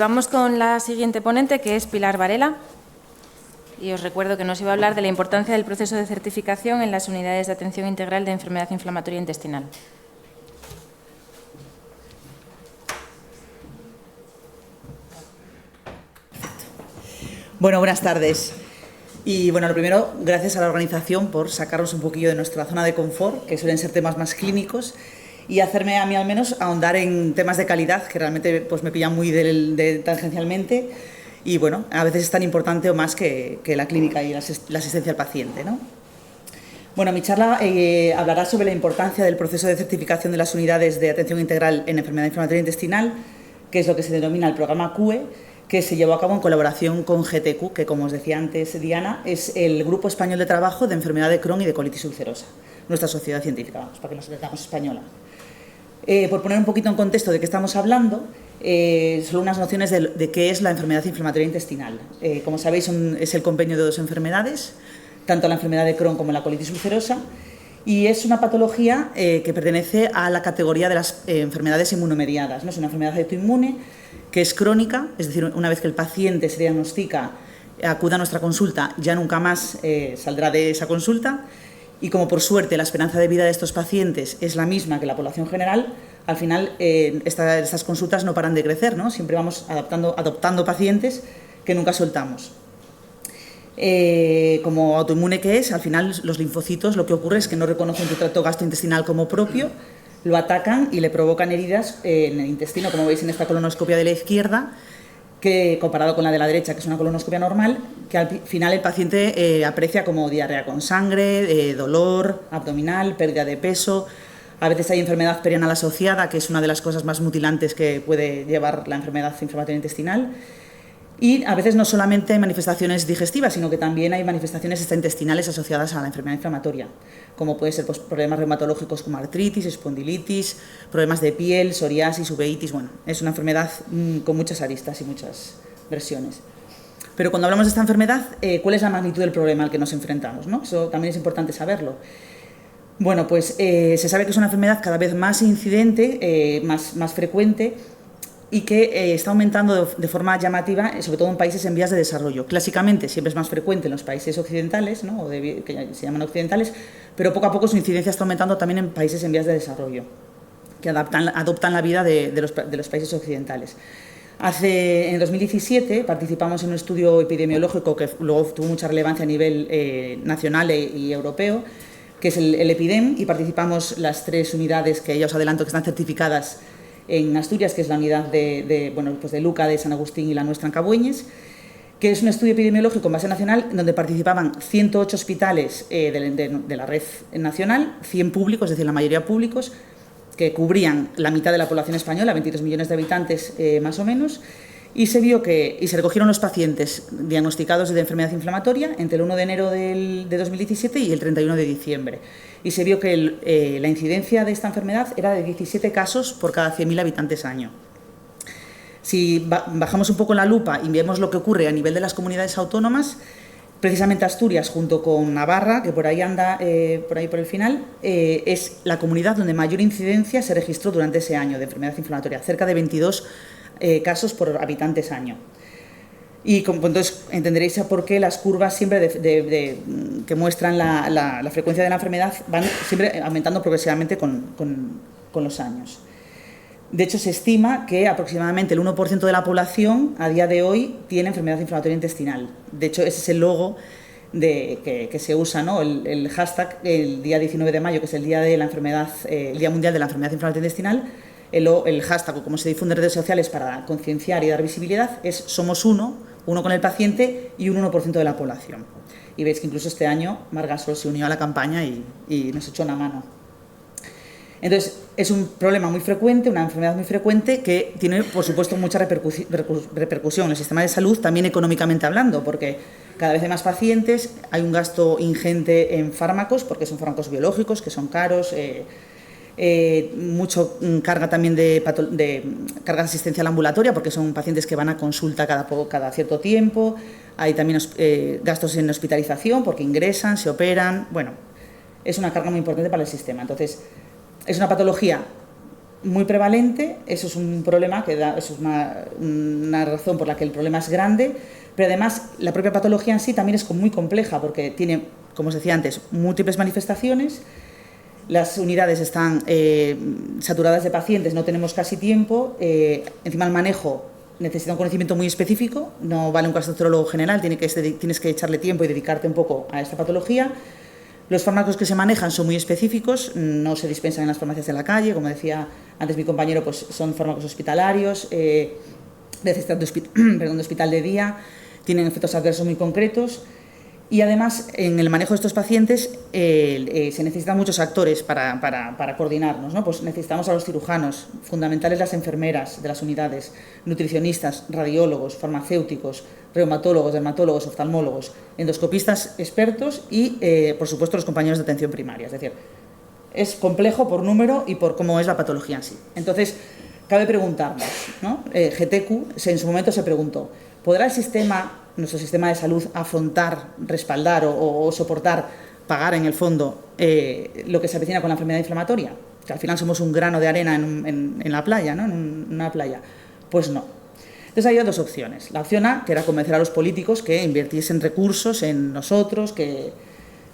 Vamos con la siguiente ponente, que es Pilar Varela. Y os recuerdo que nos iba a hablar de la importancia del proceso de certificación en las unidades de atención integral de enfermedad inflamatoria intestinal. Bueno, buenas tardes. Y bueno, lo primero, gracias a la organización por sacarnos un poquillo de nuestra zona de confort, que suelen ser temas más clínicos, y hacerme a mí al menos ahondar en temas de calidad, que realmente pues, me pillan muy tangencialmente, y bueno, a veces es tan importante o más que la clínica y la asistencia al paciente, ¿no? Bueno, mi charla hablará sobre la importancia del proceso de certificación de las unidades de atención integral en enfermedad inflamatoria intestinal, que es lo que se denomina el programa QE, que se llevó a cabo en colaboración con GTQ, que como os decía antes Diana, es el Grupo Español de Trabajo de Enfermedad de Crohn y de Colitis Ulcerosa, nuestra sociedad científica, vamos, para que nos entendamos española. Por poner un poquito en contexto de qué estamos hablando, solo unas nociones de qué es la enfermedad inflamatoria intestinal. Como sabéis, es el compendio de dos enfermedades, tanto la enfermedad de Crohn como la colitis ulcerosa, y es una patología que pertenece a la categoría de las enfermedades inmunomediadas, ¿no? Es una enfermedad autoinmune que es crónica, es decir, una vez que el paciente se diagnostica, acuda a nuestra consulta, ya nunca más saldrá de esa consulta, y como por suerte la esperanza de vida de estos pacientes es la misma que la población general, al final estas consultas no paran de crecer, ¿no? Siempre vamos adoptando pacientes que nunca soltamos. Como autoinmune que es, al final los linfocitos lo que ocurre es que no reconocen tu tracto gastrointestinal como propio, lo atacan y le provocan heridas en el intestino, como veis en esta colonoscopia de la izquierda, que comparado con la de la derecha, que es una colonoscopia normal, que al final el paciente aprecia como diarrea con sangre, dolor abdominal, pérdida de peso. A veces hay enfermedad perianal asociada, que es una de las cosas más mutilantes que puede llevar la enfermedad inflamatoria intestinal. Y a veces no solamente hay manifestaciones digestivas, sino que también hay manifestaciones extraintestinales asociadas a la enfermedad inflamatoria, como pueden ser pues, problemas reumatológicos como artritis, espondilitis, problemas de piel, psoriasis, uveitis. Bueno, es una enfermedad con muchas aristas y muchas versiones. Pero cuando hablamos de esta enfermedad, ¿cuál es la magnitud del problema al que nos enfrentamos, ¿no? Eso también es importante saberlo. Bueno, pues se sabe que es una enfermedad cada vez más incidente, más frecuente, y que está aumentando de forma llamativa, sobre todo en países en vías de desarrollo. Clásicamente siempre es más frecuente en los países occidentales, ¿no? Que se llaman occidentales, pero poco a poco su incidencia está aumentando también en países en vías de desarrollo, que adoptan la vida de los países occidentales. En 2017 participamos en un estudio epidemiológico que luego tuvo mucha relevancia a nivel nacional y europeo, que es el EPIDEM, y participamos las 3 unidades que ya os adelanto que están certificadas en Asturias, que es la unidad de Luca, de San Agustín y la nuestra en Cabueñes, que es un estudio epidemiológico en base nacional donde participaban 108 hospitales de la red nacional, 100 públicos, es decir, la mayoría públicos, que cubrían la mitad de la población española, 23 millones de habitantes más o menos, y se recogieron los pacientes diagnosticados de enfermedad inflamatoria entre el 1 de enero de 2017 y el 31 de diciembre. Y se vio que la incidencia de esta enfermedad era de 17 casos por cada 100.000 habitantes año. Si bajamos un poco la lupa y vemos lo que ocurre a nivel de las comunidades autónomas, precisamente Asturias, junto con Navarra, que por ahí anda, por el final, es la comunidad donde mayor incidencia se registró durante ese año de enfermedad inflamatoria, cerca de 22 casos por habitantes año. Y entonces entenderéis por qué las curvas siempre que muestran la frecuencia de la enfermedad van siempre aumentando progresivamente con los años. De hecho, se estima que aproximadamente el 1% de la población a día de hoy tiene enfermedad inflamatoria intestinal. De hecho, ese es el logo que se usa, ¿no? El hashtag el día 19 de mayo, que es el Día Mundial de la Enfermedad Inflamatoria Intestinal. El hashtag, o como se difunde en redes sociales para concienciar y dar visibilidad, es Somos uno con el paciente y un 1% de la población. Y veis que incluso este año Margasol se unió a la campaña y nos echó una mano. Entonces, es un problema muy frecuente, una enfermedad muy frecuente que tiene, por supuesto, mucha repercusión en el sistema de salud, también económicamente hablando, porque cada vez hay más pacientes, hay un gasto ingente en fármacos, porque son fármacos biológicos, que son caros, mucho carga también de carga asistencial ambulatoria, porque son pacientes que van a consulta cada cierto tiempo. Hay también gastos en hospitalización, porque ingresan, se operan. Bueno, es una carga muy importante para el sistema. Entonces, es una patología muy prevalente, eso es un problema, eso es una razón por la que el problema es grande, pero además la propia patología en sí también es muy compleja porque tiene, como os decía antes, múltiples manifestaciones, las unidades están saturadas de pacientes, no tenemos casi tiempo, encima el manejo necesita un conocimiento muy específico, no vale un gastroenterólogo general, tienes que echarle tiempo y dedicarte un poco a esta patología. Los fármacos que se manejan son muy específicos, no se dispensan en las farmacias de la calle, como decía antes mi compañero, pues son fármacos hospitalarios, necesitan de hospital de día, tienen efectos adversos muy concretos y además en el manejo de estos pacientes se necesitan muchos actores para coordinarnos, ¿no? Pues necesitamos a los cirujanos, fundamentales las enfermeras de las unidades, nutricionistas, radiólogos, farmacéuticos, reumatólogos, dermatólogos, oftalmólogos, endoscopistas expertos y, por supuesto, los compañeros de atención primaria. Es decir, es complejo por número y por cómo es la patología en sí. Entonces, cabe preguntarnos, ¿no? GTQ en su momento se preguntó, ¿podrá nuestro sistema de salud, afrontar, respaldar o soportar, pagar en el fondo lo que se avecina con la enfermedad inflamatoria? Que al final somos un grano de arena en la playa, ¿no? En una playa. Pues no. Entonces había dos opciones. La opción A, que era convencer a los políticos que invirtiesen recursos en nosotros,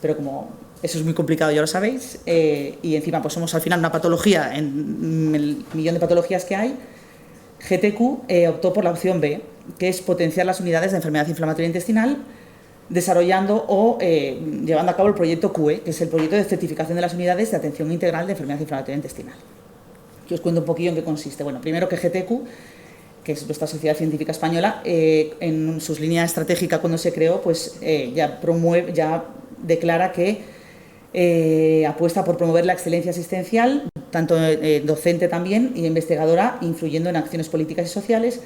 pero como eso es muy complicado, ya lo sabéis, y encima pues somos al final una patología en el millón de patologías que hay, GTQ optó por la opción B, que es potenciar las unidades de enfermedad inflamatoria intestinal, desarrollando o llevando a cabo el proyecto QE, que es el proyecto de certificación de las unidades de atención integral de enfermedad inflamatoria intestinal. Yo os cuento un poquillo en qué consiste. Bueno, primero que GTQ, que es nuestra Sociedad Científica Española, en sus líneas estratégicas cuando se creó, pues ya declara que apuesta por promover la excelencia asistencial, tanto docente también y investigadora, influyendo en acciones políticas y sociales,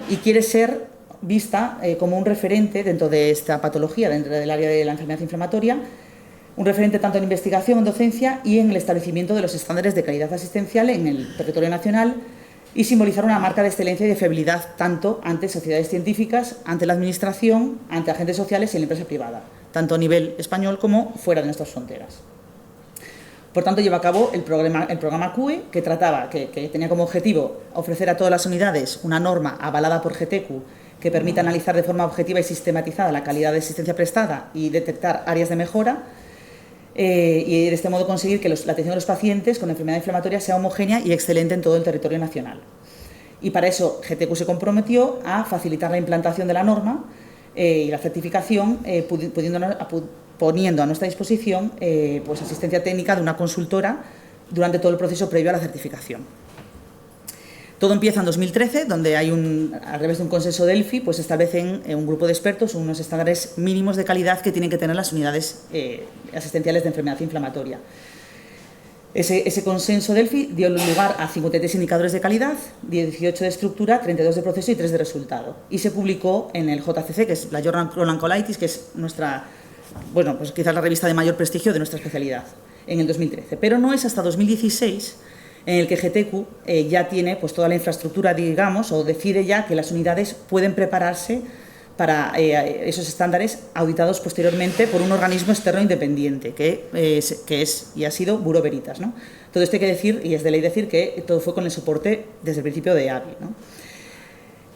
y quiere ser vista como un referente dentro de esta patología, dentro del área de la enfermedad inflamatoria, un referente tanto en investigación, en docencia y en el establecimiento de los estándares de calidad asistencial en el territorio nacional, y simbolizar una marca de excelencia y de fiabilidad tanto ante sociedades científicas, ante la administración, ante agentes sociales y en la empresa privada, tanto a nivel español como fuera de nuestras fronteras. Por tanto, lleva a cabo el programa QE, que tenía como objetivo ofrecer a todas las unidades una norma avalada por GTQ que permita analizar de forma objetiva y sistematizada la calidad de asistencia prestada y detectar áreas de mejora, y de este modo conseguir que la atención de los pacientes con enfermedad inflamatoria sea homogénea y excelente en todo el territorio nacional. Y para eso GTQ se comprometió a facilitar la implantación de la norma y la certificación, poniendo a nuestra disposición pues asistencia técnica de una consultora durante todo el proceso previo a la certificación. Todo empieza en 2013, donde a través de un consenso Delphi, pues establecen un grupo de expertos unos estándares mínimos de calidad que tienen que tener las unidades asistenciales de enfermedad inflamatoria. Ese consenso Delphi dio lugar a 53 indicadores de calidad, 18 de estructura, 32 de proceso y 3 de resultado. Y se publicó en el JCC, que es la Journal Chronic Colitis, que es nuestra, bueno, pues quizás la revista de mayor prestigio de nuestra especialidad, en el 2013. Pero no es hasta 2016 en el que GTQ ya tiene pues toda la infraestructura, digamos, o decide ya que las unidades pueden prepararse para esos estándares auditados posteriormente por un organismo externo independiente, que es y ha sido Bureau Veritas, ¿no? Todo esto hay que decir, y es de ley decir, que todo fue con el soporte desde el principio de AVI, ¿no?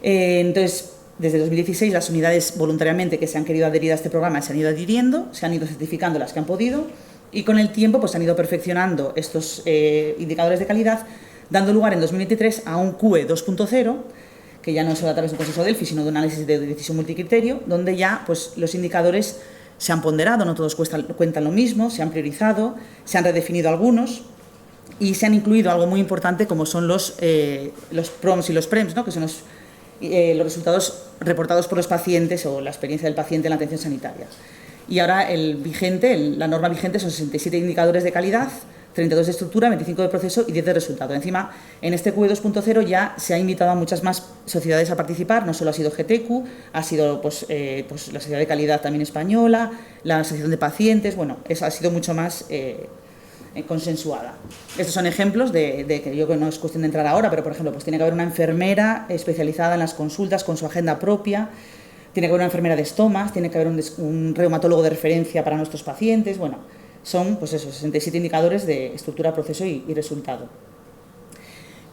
Entonces, desde 2016 las unidades voluntariamente que se han querido adherir a este programa se han ido adhiriendo, se han ido certificando las que han podido, y con el tiempo pues, han ido perfeccionando estos indicadores de calidad, dando lugar en 2023 a un QE 2.0, que ya no es a través de un consenso Delphi, sino de un análisis de decisión multicriterio, donde ya pues, los indicadores se han ponderado, no todos cuentan lo mismo, se han priorizado, se han redefinido algunos y se han incluido algo muy importante como son los PROMs y los PREMs, ¿no? Que son los resultados reportados por los pacientes o la experiencia del paciente en la atención sanitaria. Y ahora la norma vigente son 67 indicadores de calidad, 32 de estructura, 25 de proceso y 10 de resultado. Encima, en este QE 2.0 ya se ha invitado a muchas más sociedades a participar, no solo ha sido GTQ, ha sido pues la Sociedad de Calidad también española, la Asociación de Pacientes, bueno, ha sido mucho más consensuada. Estos son ejemplos de que yo no es cuestión de entrar ahora, pero por ejemplo, pues tiene que haber una enfermera especializada en las consultas con su agenda propia, tiene que haber una enfermera de estomas, tiene que haber un reumatólogo de referencia para nuestros pacientes. Bueno, son pues esos 67 indicadores de estructura, proceso y resultado.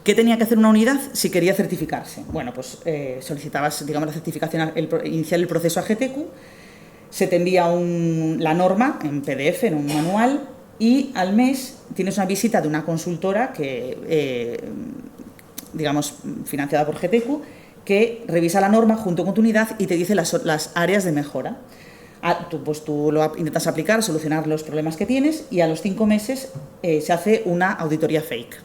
¿Qué tenía que hacer una unidad si quería certificarse? Bueno, pues solicitabas, digamos, la certificación, iniciar el proceso a GTQ, se te envía la norma en PDF, en un manual, y al mes tienes una visita de una consultora que, digamos, financiada por GTQ, que revisa la norma junto con tu unidad y te dice las áreas de mejora. Tú lo intentas aplicar, solucionar los problemas que tienes, y a los 5 meses se hace una auditoría fake.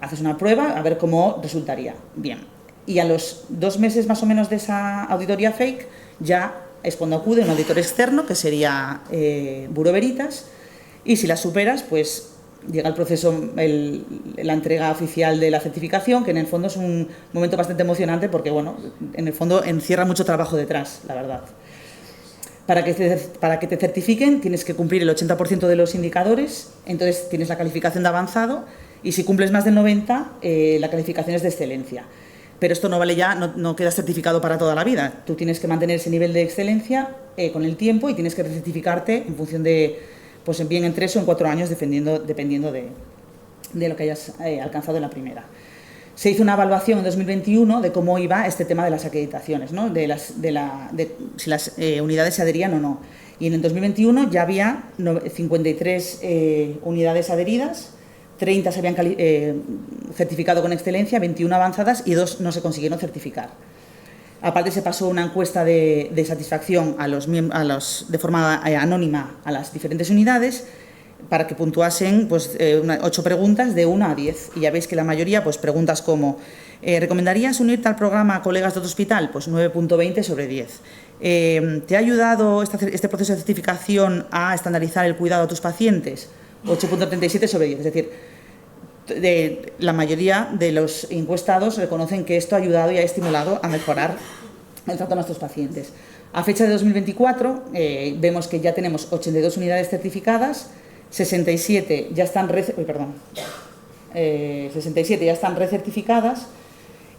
Haces una prueba a ver cómo resultaría. Bien. Y a los 2 meses más o menos de esa auditoría fake ya es cuando acude un auditor externo, que sería Bureau Veritas, y si la superas, pues llega el proceso, la entrega oficial de la certificación, que en el fondo es un momento bastante emocionante porque, bueno, en el fondo encierra mucho trabajo detrás, la verdad. Para que te certifiquen tienes que cumplir el 80% de los indicadores, entonces tienes la calificación de avanzado, y si cumples más del 90%, la calificación es de excelencia. Pero esto no vale ya, no quedas certificado para toda la vida. Tú tienes que mantener ese nivel de excelencia con el tiempo, y tienes que recertificarte en función de, pues bien en 3 o en 4 años, dependiendo de lo que hayas alcanzado en la primera. Se hizo una evaluación en 2021 de cómo iba este tema de las acreditaciones, ¿no? de si las unidades se adherían o no. Y en el 2021 ya había 53 unidades adheridas, 30 se habían certificado con excelencia, 21 avanzadas y 2 no se consiguieron certificar. Aparte, se pasó una encuesta de satisfacción de forma anónima a las diferentes unidades para que puntuasen, pues, 8 preguntas de 1 a 10. Y ya veis que la mayoría, pues, preguntas como ¿recomendarías unirte al programa Colegas de tu Hospital? Pues 9,20 sobre 10. ¿Te ha ayudado este proceso de certificación a estandarizar el cuidado a tus pacientes? 8,37 sobre 10. Es decir, la mayoría de los encuestados reconocen que esto ha ayudado y ha estimulado a mejorar el trato a nuestros pacientes. A fecha de 2024 vemos que ya tenemos 82 unidades certificadas, 67 ya están recertificadas,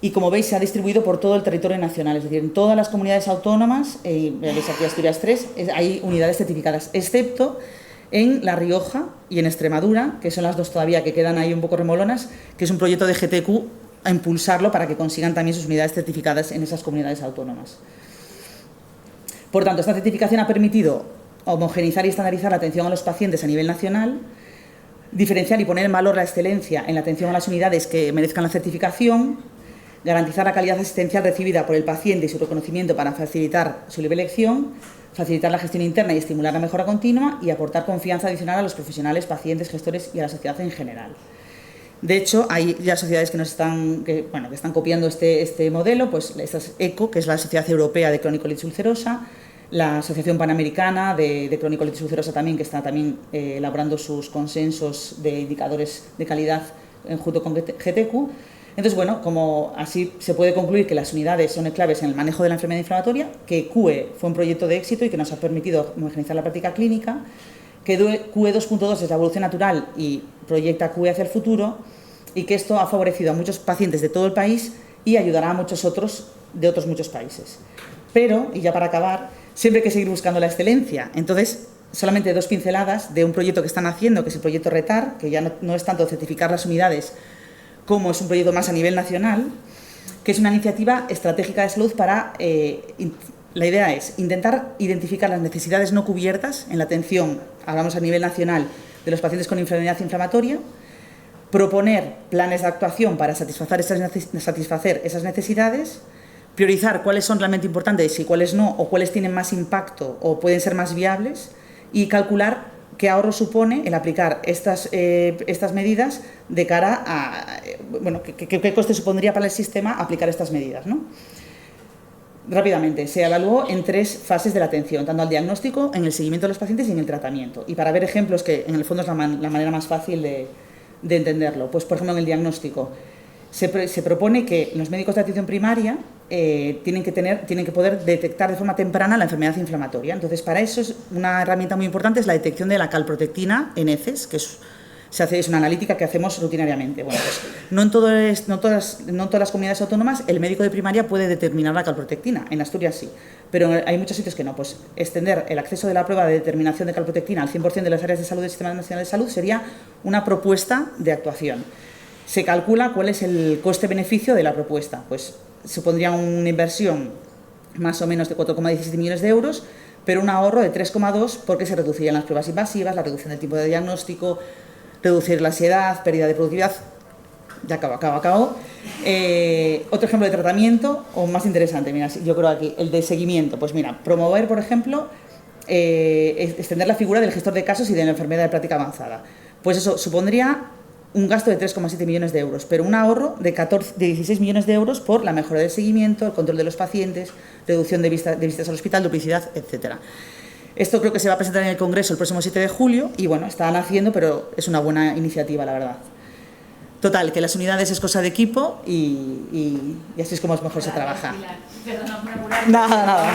y como veis se ha distribuido por todo el territorio nacional, es decir, en todas las comunidades autónomas, veis aquí Asturias 3, hay unidades certificadas, excepto en La Rioja y en Extremadura, que son las 2 todavía que quedan ahí un poco remolonas, que es un proyecto de GTQ a impulsarlo para que consigan también sus unidades certificadas en esas comunidades autónomas. Por tanto, esta certificación ha permitido homogeneizar y estandarizar la atención a los pacientes a nivel nacional, diferenciar y poner en valor la excelencia en la atención a las unidades que merezcan la certificación, garantizar la calidad asistencial recibida por el paciente y su reconocimiento para facilitar su libre elección, facilitar la gestión interna y estimular la mejora continua, y aportar confianza adicional a los profesionales, pacientes, gestores y a la sociedad en general. De hecho, hay ya sociedades que están copiando este modelo, pues esta es ECO, que es la Sociedad Europea de Cronicolitis Ulcerosa, la Asociación Panamericana de Cronicolitis Ulcerosa también, que está también elaborando sus consensos de indicadores de calidad junto con GTQ. Entonces, bueno, como así se puede concluir que las unidades son claves en el manejo de la enfermedad inflamatoria, que QE fue un proyecto de éxito y que nos ha permitido homogeneizar la práctica clínica, que QE 2.2 es la evolución natural y proyecta QE hacia el futuro, y que esto ha favorecido a muchos pacientes de todo el país y ayudará a muchos otros de otros muchos países. Pero, y ya para acabar, siempre hay que seguir buscando la excelencia. Entonces, solamente 2 pinceladas de un proyecto que están haciendo, que es el proyecto RETAR, que ya no es tanto certificar las unidades, como es un proyecto más a nivel nacional, que es una iniciativa estratégica de salud para... la idea es intentar identificar las necesidades no cubiertas en la atención, hablamos a nivel nacional, de los pacientes con enfermedad inflamatoria, proponer planes de actuación para satisfacer esas necesidades, priorizar cuáles son realmente importantes y cuáles no, o cuáles tienen más impacto o pueden ser más viables, y calcular qué ahorro supone el aplicar estas medidas de cara a... qué coste supondría para el sistema aplicar estas medidas, ¿no? Rápidamente, se evaluó en 3 fases de la atención, tanto al diagnóstico, en el seguimiento de los pacientes y en el tratamiento. Y para ver ejemplos, que en el fondo es la manera más fácil de entenderlo, pues por ejemplo en el diagnóstico se propone que los médicos de atención primaria tienen que poder detectar de forma temprana la enfermedad inflamatoria. Entonces, para eso es una herramienta muy importante, es la detección de la calprotectina en heces, que es una analítica que hacemos rutinariamente. Bueno, pues no en todas las comunidades autónomas el médico de primaria puede determinar la calprotectina, en Asturias sí, pero hay muchos sitios que no. Pues extender el acceso de la prueba de determinación de calprotectina al 100% de las áreas de salud del Sistema Nacional de Salud sería una propuesta de actuación. se calcula cuál es el coste-beneficio de la propuesta. Pues supondría una inversión más o menos de 4,17 millones de euros, pero un ahorro de 3,2 porque se reducirían las pruebas invasivas, la reducción del tiempo de diagnóstico, reducir la ansiedad, pérdida de productividad. Ya acabo. Otro ejemplo de tratamiento, o más interesante, mira, yo creo aquí, el de seguimiento. Pues mira, promover, por ejemplo, extender la figura del gestor de casos y de la enfermedad de práctica avanzada. Pues eso supondría un gasto de 3,7 millones de euros, pero un ahorro de 16 millones de euros por la mejora del seguimiento, el control de los pacientes, reducción de visitas al hospital, duplicidad, etcétera. Esto creo que se va a presentar en el Congreso el próximo 7 de julio y bueno, están haciendo, pero es una buena iniciativa, la verdad. Total, que las unidades es cosa de equipo y así es como mejor se trabaja. Perdona por apurarme. Nada.